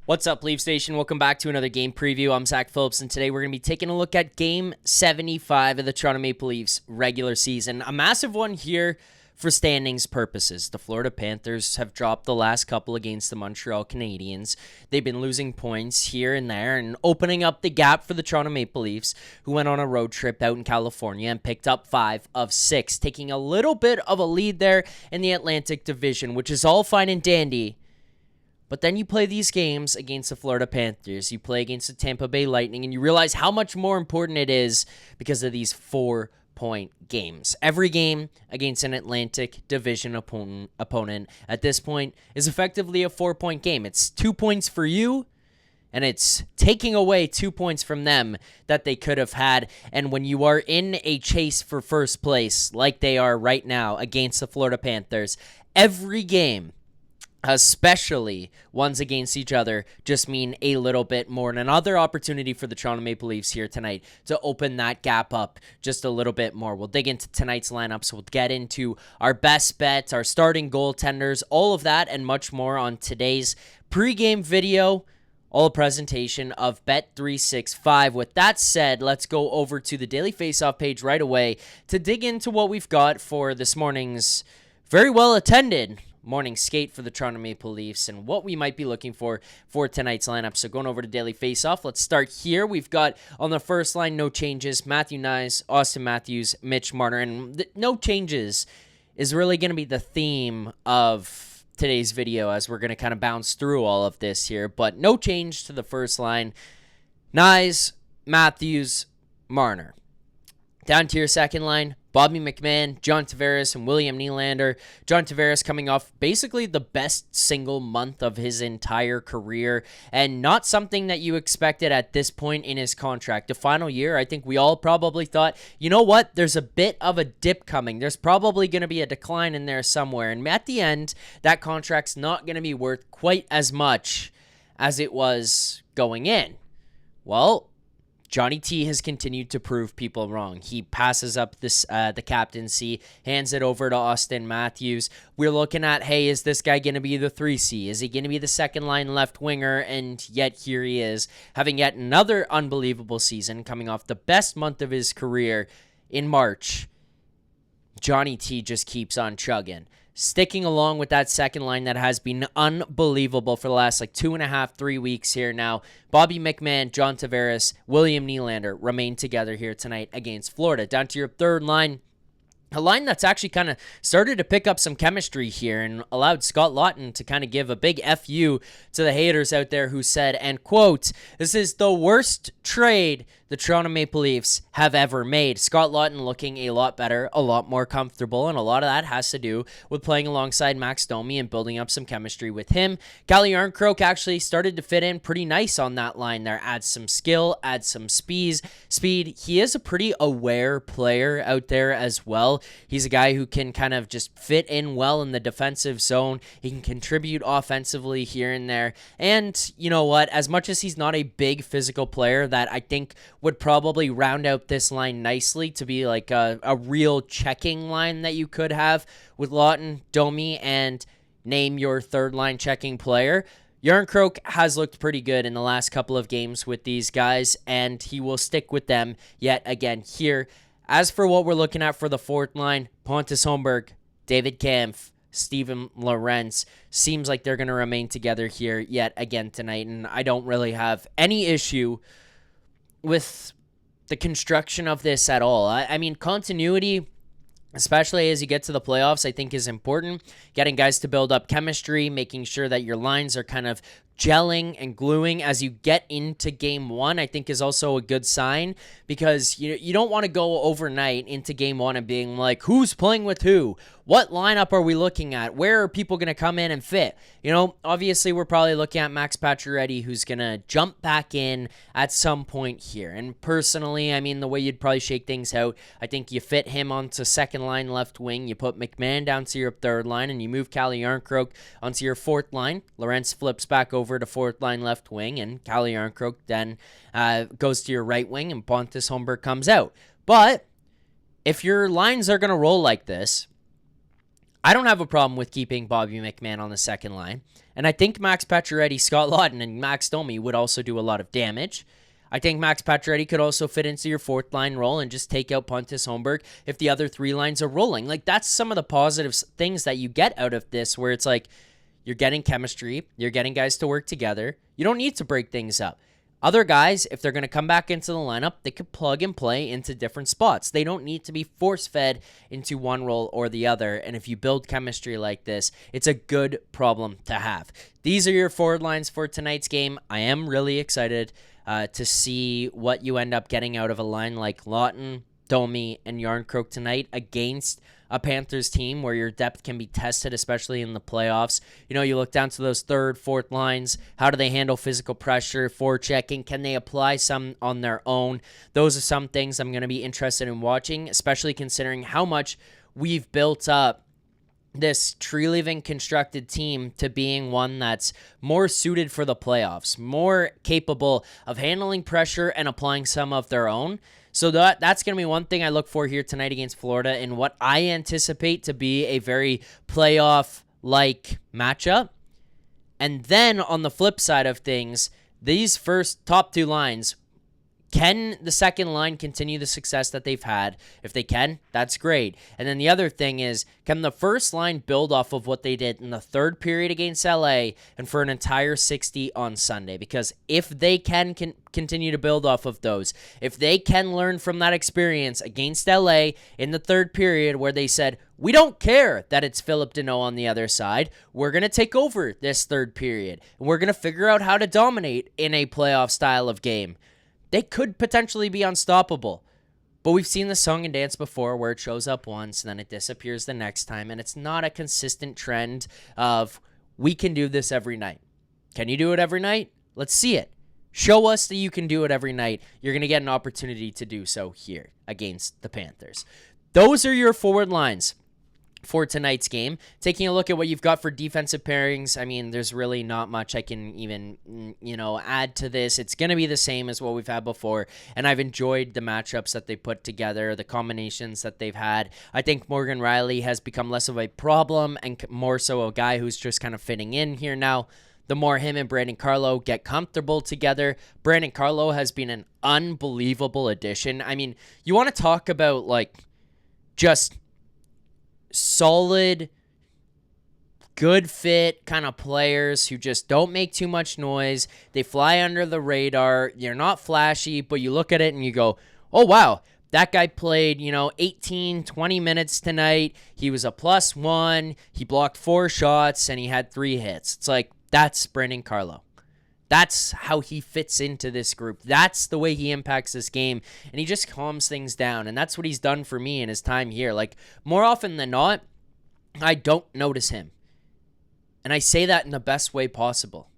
What's up, Leaf Station? Welcome back to another game preview. I'm Zack Phillips, and today we're going to be taking a look at Game 75 of the Toronto Maple Leafs regular season. A massive one here for standings purposes. The Florida Panthers have dropped the last couple against the Montreal Canadiens. They've been losing points here and there and opening up the gap for the Toronto Maple Leafs, who went on a road trip out in California and picked up 5 of 6, taking a little bit of a lead there in the Atlantic Division, which is all fine and dandy. But then you play these games against the Florida Panthers, you play against the Tampa Bay Lightning, and you realize how much more important it is because of these 4-point games. Every game against an Atlantic Division opponent at this point is effectively a 4-point game. It's 2 points for you, and it's taking away 2 points from them that they could have had. And when you are in a chase for first place, like they are right now against the Florida Panthers, every game, especially ones against each other, just mean a little bit more. And another opportunity for the Toronto Maple Leafs here tonight to open that gap up just a little bit more. We'll dig into tonight's lineups. We'll get into our best bets, our starting goaltenders, all of that and much more on today's pregame video. All a presentation of Bet365. With that said, let's go over to the Daily Faceoff page right away to dig into what we've got for this morning's very well attended morning skate for the Toronto Maple Leafs and what we might be looking for tonight's lineup. So going over to Daily Faceoff, let's start here. We've got on the first line, no changes. Matthew Knies, Austin Matthews, Mitch Marner. And no changes is really going to be the theme of today's video as we're going to kind of bounce through all of this here. But no change to the first line. Knies, Matthews, Marner. Down to your second line, Bobby McMann, John Tavares, and William Nylander. John Tavares coming off basically the best single month of his entire career, and not something that you expected at this point in his contract. The final year, I think we all probably thought, you know what, there's a bit of a dip coming. There's probably going to be a decline in there somewhere, and at the end, that contract's not going to be worth quite as much as it was going in. Well, Johnny T has continued to prove people wrong. He passes up the captaincy, hands it over to Austin Matthews. We're looking at, hey, is this guy going to be the 3C? Is he going to be the second line left winger? And yet here he is, having yet another unbelievable season, coming off the best month of his career in March. Johnny T just keeps on chugging. Sticking along with that second line that has been unbelievable for the last 2.5, 3 weeks here now. Bobby McMann, John Tavares, William Nylander remain together here tonight against Florida. Down to your third line. A line that's actually kind of started to pick up some chemistry here and allowed Scott Laughton to kind of give a big FU to the haters out there who said, and quote, "This is the worst trade the Toronto Maple Leafs have ever made." Scott Laughton looking a lot better, a lot more comfortable, and a lot of that has to do with playing alongside Max Domi and building up some chemistry with him. Calle Jarnkrok actually started to fit in pretty nice on that line there. Adds some skill, adds some speed. He is a pretty aware player out there as well. He's a guy who can kind of just fit in well in the defensive zone. He can contribute offensively here and there. And you know what? As much as he's not a big physical player that I think would probably round out this line nicely to be like a real checking line that you could have with Laughton, Domi, and name your third line checking player. Jarnkrok has looked pretty good in the last couple of games with these guys, and he will stick with them yet again here. As for what we're looking at for the fourth line, Pontus Holmberg, David Kampf, Steven Lorentz, seems like they're going to remain together here yet again tonight, and I don't really have any issue with the construction of this at all. I mean, continuity, especially as you get to the playoffs, I think is important. Getting guys to build up chemistry, making sure that your lines are kind of gelling and gluing as you get into game one, I think is also a good sign, because you don't want to go overnight into game one and being like, who's playing with who? What lineup are we looking at? Where are people going to come in and fit? Obviously we're probably looking at Max Pacioretty, who's going to jump back in at some point here. And personally, I mean, the way you'd probably shake things out, I think you fit him onto second line left wing. You put McMahon down to your third line, and you move Calle Jarnkrok onto your fourth line. Lorentz flips back over to fourth line left wing, and Calle Jarnkrok then goes to your right wing, and Pontus Holmberg comes out. But if your lines are going to roll like this, I don't have a problem with keeping Bobby McMahon on the second line. And I think Max Pacioretty, Scott Laughton, and Max Domi would also do a lot of damage. I think Max Pacioretty could also fit into your fourth line role and just take out Pontus Holmberg if the other three lines are rolling. Like, that's some of the positive things that you get out of this, where it's like you're getting chemistry, you're getting guys to work together. You don't need to break things up. Other guys, if they're going to come back into the lineup, they could plug and play into different spots. They don't need to be force-fed into one role or the other. And if you build chemistry like this, it's a good problem to have. These are your forward lines for tonight's game. I am really excited to see what you end up getting out of a line like Laughton, Domi, and Yarncroke tonight against a Panthers team where your depth can be tested, especially in the playoffs. You know, you look down to those third, fourth lines. How do they handle physical pressure, forechecking? Can they apply some on their own? Those are some things I'm going to be interested in watching, especially considering how much we've built up this tree-leaving constructed team to being one that's more suited for the playoffs, more capable of handling pressure and applying some of their own. So that's going to be one thing I look for here tonight against Florida, and what I anticipate to be a very playoff-like matchup. And then on the flip side of things, these first top two lines, can the second line continue the success that they've had? If they can, that's great. And then the other thing is, can the first line build off of what they did in the third period against LA and for an entire 60 on Sunday? Because if they can continue to build off of those, if they can learn from that experience against LA in the third period where they said, we don't care that it's Philip Deneau on the other side. We're going to take over this third period. And we're going to figure out how to dominate in a playoff style of game. They could potentially be unstoppable. But we've seen the song and dance before where it shows up once and then it disappears the next time. And it's not a consistent trend of we can do this every night. Can you do it every night? Let's see it. Show us that you can do it every night. You're going to get an opportunity to do so here against the Panthers. Those are your forward lines for tonight's game. Taking a look at what you've got for defensive pairings, I mean, there's really not much I can even, add to this. It's going to be the same as what we've had before, and I've enjoyed the matchups that they put together, the combinations that they've had. I think Morgan Rielly has become less of a problem and more so a guy who's just kind of fitting in here now. The more him and Brandon Carlo get comfortable together, Brandon Carlo has been an unbelievable addition. I mean, you want to talk about, just solid, good fit kind of players who just don't make too much noise. They fly under the radar. They're not flashy, but you look at it and you go, oh, wow, that guy played, 18, 20 minutes tonight. He was a +1. He blocked 4 shots, and he had 3 hits. It's like, that's Brandon Carlo. That's how he fits into this group. That's the way he impacts this game, and he just calms things down, and that's what he's done for me in his time here. More often than not, I don't notice him, and I say that in the best way possible.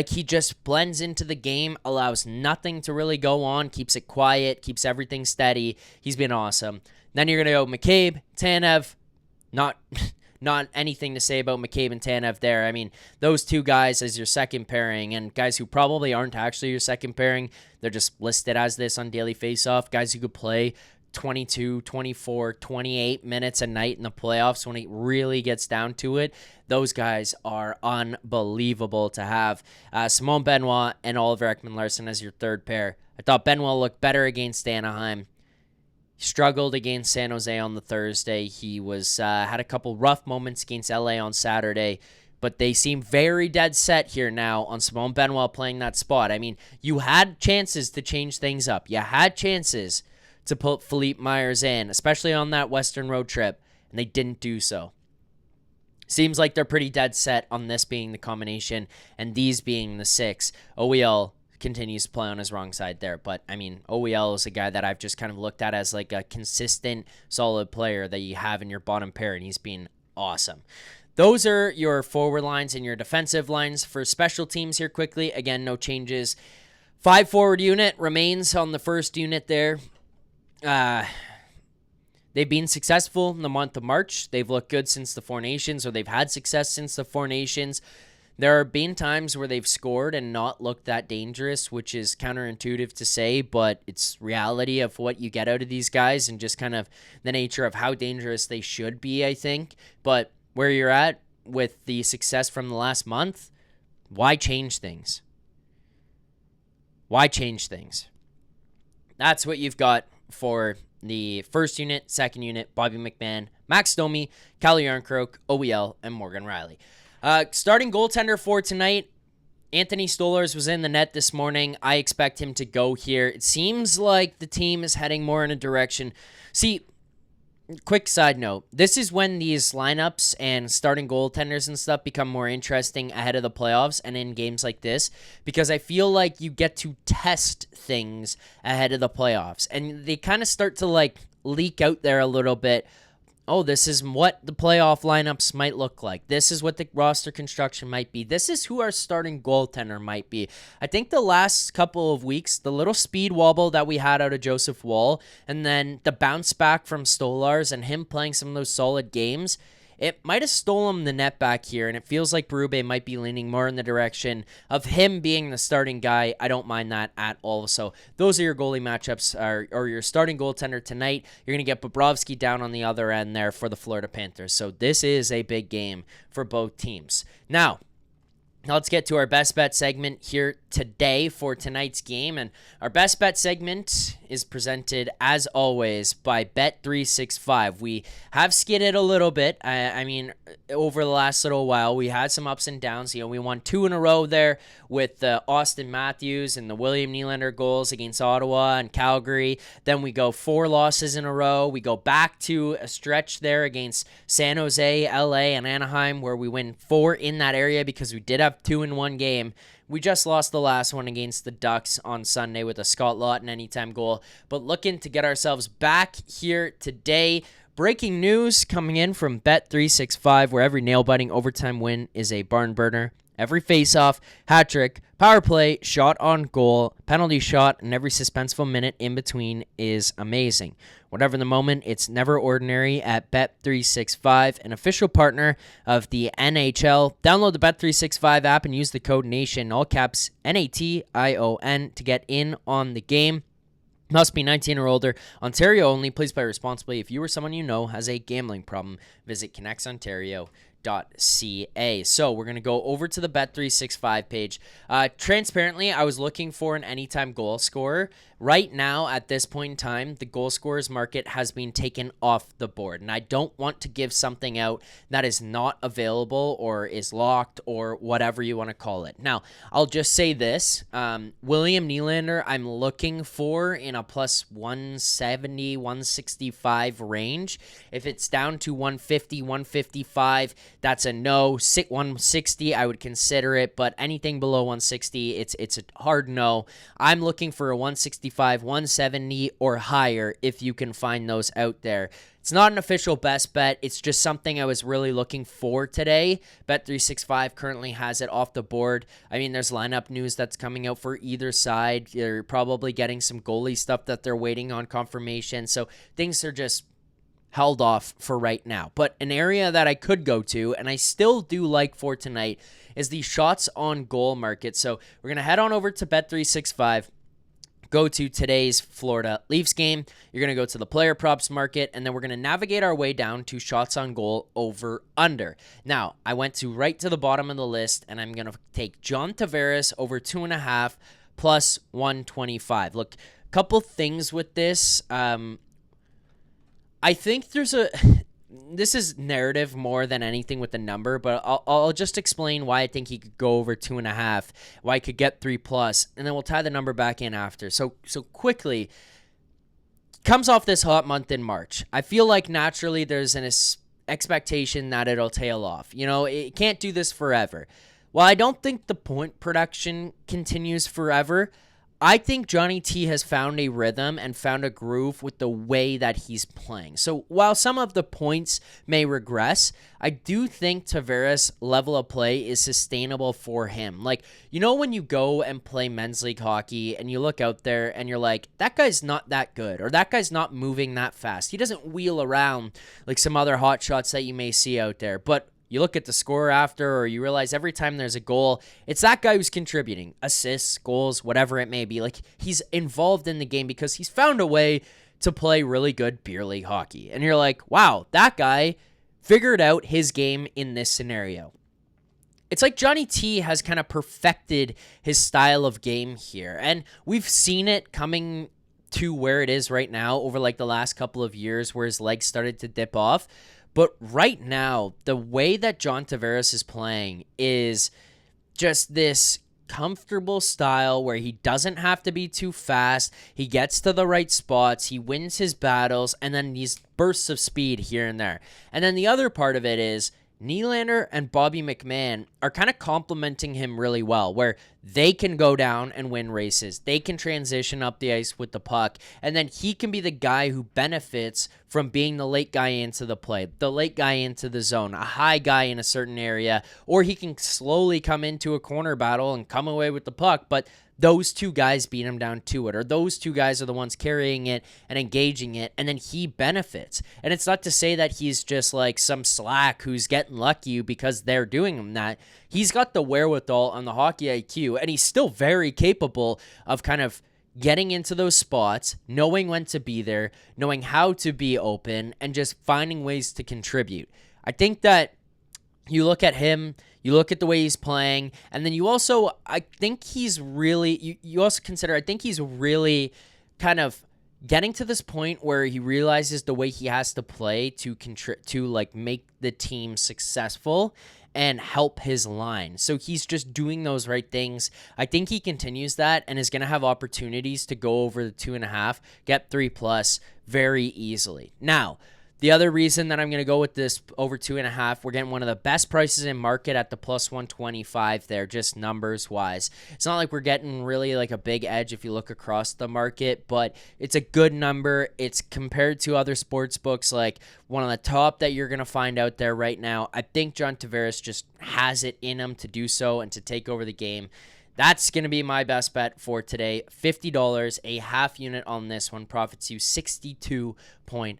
He just blends into the game, allows nothing to really go on, keeps it quiet, keeps everything steady. He's been awesome. Then you're going to go McCabe, Tanev, not anything to say about McCabe and Tanev there. I mean, those two guys as your second pairing, and guys who probably aren't actually your second pairing. They're just listed as this on Daily Faceoff. Guys who could play 22, 24, 28 minutes a night in the playoffs when it really gets down to it. Those guys are unbelievable to have. Simone Benoit and Oliver Ekman-Larsson as your third pair. I thought Benoit looked better against Anaheim. Struggled against San Jose on the Thursday. He was had a couple rough moments against LA on Saturday, but they seem very dead set here now on Simone Benoit playing that spot. I mean, you had chances to change things up. You had chances to put Philippe Myers in, especially on that Western road trip, and they didn't do so. Seems like they're pretty dead set on this being the combination and these being the 6. OEL continues to play on his wrong side there. But, I mean, OEL is a guy that I've just kind of looked at as a consistent, solid player that you have in your bottom pair, and he's been awesome. Those are your forward lines and your defensive lines. For special teams here quickly, again, no changes. 5 forward unit remains on the first unit there. They've been successful in the month of March. They've looked good since the Four Nations, or they've had success since the Four Nations. There have been times where they've scored and not looked that dangerous, which is counterintuitive to say, but it's reality of what you get out of these guys and just kind of the nature of how dangerous they should be, I think. But where you're at with the success from the last month, why change things? Why change things? That's what you've got for the first unit, second unit, Bobby McMahon, Max Domi, Calle Yarncroke, OEL, and Morgan Riley. Starting goaltender for tonight, Anthony Stolarz was in the net this morning. I expect him to go here. It seems like the team is heading more in a direction. See, quick side note, this is when these lineups and starting goaltenders and stuff become more interesting ahead of the playoffs and in games like this, because I feel like you get to test things ahead of the playoffs and they kind of start to like leak out there a little bit. Oh, this is what the playoff lineups might look like. This is what the roster construction might be. This is who our starting goaltender might be. I think the last couple of weeks, the little speed wobble that we had out of Joseph Woll, and then the bounce back from Stolarz and him playing some of those solid games, it might have stolen the net back here, and it feels like Berube might be leaning more in the direction of him being the starting guy. I don't mind that at all. So those are your goalie matchups, or your starting goaltender tonight. You're going to get Bobrovsky down on the other end there for the Florida Panthers. So this is a big game for both teams. Now, let's get to our best bet segment here today for tonight's game. And our best bet segment is presented, as always, by Bet365. We have skidded a little bit. I mean, over the last little while, we had some ups and downs. We won 2 in a row there with Austin Matthews and the William Nylander goals against Ottawa and Calgary. Then we go 4 losses in a row. We go back to a stretch there against San Jose, LA, and Anaheim, where we win 4 in that area because we did have 2 in one game. We just lost the last one against the Ducks on Sunday with a Scott Laughton anytime goal. But looking to get ourselves back here today. Breaking news coming in from Bet365, where every nail-biting overtime win is a barn burner. Every face-off, hat trick, power play, shot on goal, penalty shot, and every suspenseful minute in between is amazing. Whatever the moment, it's never ordinary at Bet365, an official partner of the NHL. Download the Bet365 app and use the code NATION, all caps NATION, to get in on the game. Must be 19 or older. Ontario only. Please play responsibly. If you or someone you know has a gambling problem, visit connectsontario.ca. So we're going to go over to the Bet365 page. Transparently, I was looking for an anytime goal scorer. Right now, at this point in time, the goal scorers market has been taken off the board, and I don't want to give something out that is not available or is locked or whatever you want to call it. Now, I'll just say this. William Nylander, I'm looking for in a plus 170, 165 range. If it's down to 150, 155, that's a no. 160, I would consider it, but anything below 160, it's a hard no. I'm looking for a 165, 170 or higher if you can find those out there. It's not an official best bet. It's just something I was really looking for today. Bet365 currently has it off the board. I mean, there's lineup news that's coming out for either side. They're probably getting some goalie stuff that they're waiting on confirmation. So things are just held off for right now. But an area that I could go to, and I still do like for tonight, is the shots on goal market. So we're going to head on over to Bet365. Go to today's Florida Leafs game. You're going to go to the player props market, and then we're going to navigate our way down to shots on goal over under. Now, I went right to the bottom of the list, and I'm going to take John Tavares over 2.5 plus 125. Look, a couple things with this. I think this is narrative more than anything with the number, but I'll just explain why I think he could go over 2.5, why he could get 3+, and then we'll tie the number back in after. So quickly, comes off this hot month in March. I feel like naturally there's an expectation that it'll tail off. It can't do this forever. While I don't think the point production continues forever, I think Johnny T has found a rhythm and found a groove with the way that he's playing. So while some of the points may regress, I do think Tavares' level of play is sustainable for him. Like, when you go and play men's league hockey and you look out there and you're like, that guy's not that good, or that guy's not moving that fast. He doesn't wheel around like some other hot shots that you may see out there. But you look at the score after, or you realize every time there's a goal, it's that guy who's contributing. Assists, goals, whatever it may be. Like, he's involved in the game because he's found a way to play really good beer league hockey. And you're like, wow, that guy figured out his game in this scenario. It's like Johnny T has kind of perfected his style of game here. And we've seen it coming to where it is right now over like the last couple of years where his legs started to dip off. But right now, the way that John Tavares is playing is just this comfortable style where he doesn't have to be too fast. He gets to the right spots. He wins his battles, and then these bursts of speed here and there. And then the other part of it is Nylander and Bobby McMann are kind of complementing him really well, where they can go down and win races. They can transition up the ice with the puck, and then he can be the guy who benefits from being the late guy into the play, the late guy into the zone, a high guy in a certain area, or he can slowly come into a corner battle and come away with the puck, but those two guys beat him down to it, or those two guys are the ones carrying it and engaging it, and then he benefits. And it's not to say that he's just like some slack who's getting lucky because they're doing him that. He's got the wherewithal on the hockey IQ, and he's still very capable of kind of getting into those spots, knowing when to be there, knowing how to be open, and just finding ways to contribute. I think that you look at him, you look at the way he's playing, and then you also, I think he's really, you also consider, I think he's really kind of getting to this point where he realizes the way he has to play to like make the team successful and help his line. So he's just doing those right things. I think he continues that and is going to have opportunities to go over the 2.5, get 3+ very easily. Now, the other reason that I'm going to go with this over 2.5, we're getting one of the best prices in market at the +125 there, just numbers-wise. It's not like we're getting really like a big edge if you look across the market, but it's a good number. It's compared to other sports books, like one of the top that you're going to find out there right now. I think John Tavares just has it in him to do so and to take over the game. That's going to be my best bet for today. $50, a half unit on this one, profits you 62.5.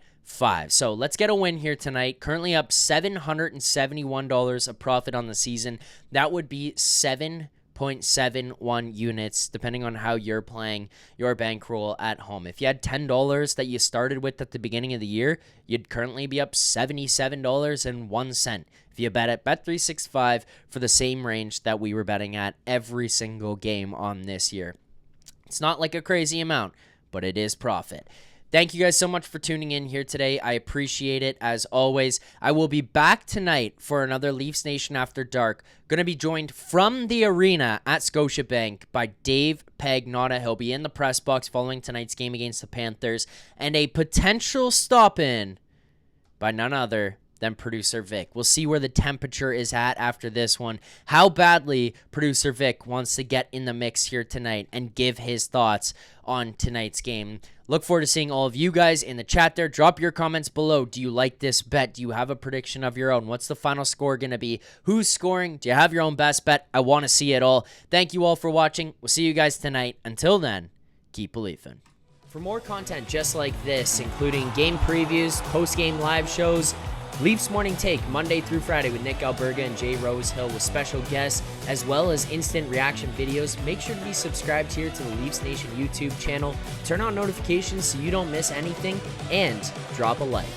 So let's get a win here tonight. Currently up $771 a profit on the season. That would be 7.71 units, depending on how you're playing your bankroll at home. If you had $10 that you started with at the beginning of the year, you'd currently be up $77.01. If you bet at Bet365 for the same range that we were betting at every single game on this year. It's not like a crazy amount, but it is profit. Thank you guys so much for tuning in here today. I appreciate it as always. I will be back tonight for another Leafs Nation After Dark. Going to be joined from the arena at Scotiabank by Dave Pagnotta. He'll be in the press box following tonight's game against the Panthers, and a potential stop-in by none other than producer Vic. We'll see where the temperature is at after this one, how badly producer Vic wants to get in the mix here tonight and give his thoughts on tonight's game. Look forward to seeing all of you guys in the chat there. Drop your comments below. Do you like this bet? Do you have a prediction of your own? What's the final score going to be? Who's scoring? Do you have your own best bet? I want to see it all. Thank you all for watching. We'll see you guys tonight. Until then, keep believing. For more content just like this, including game previews, post-game live shows, Leafs Morning Take, Monday through Friday with Nick Alberga and Jay Rosehill with special guests, as well as instant reaction videos. Make sure to be subscribed here to the Leafs Nation YouTube channel. Turn on notifications so you don't miss anything, and drop a like.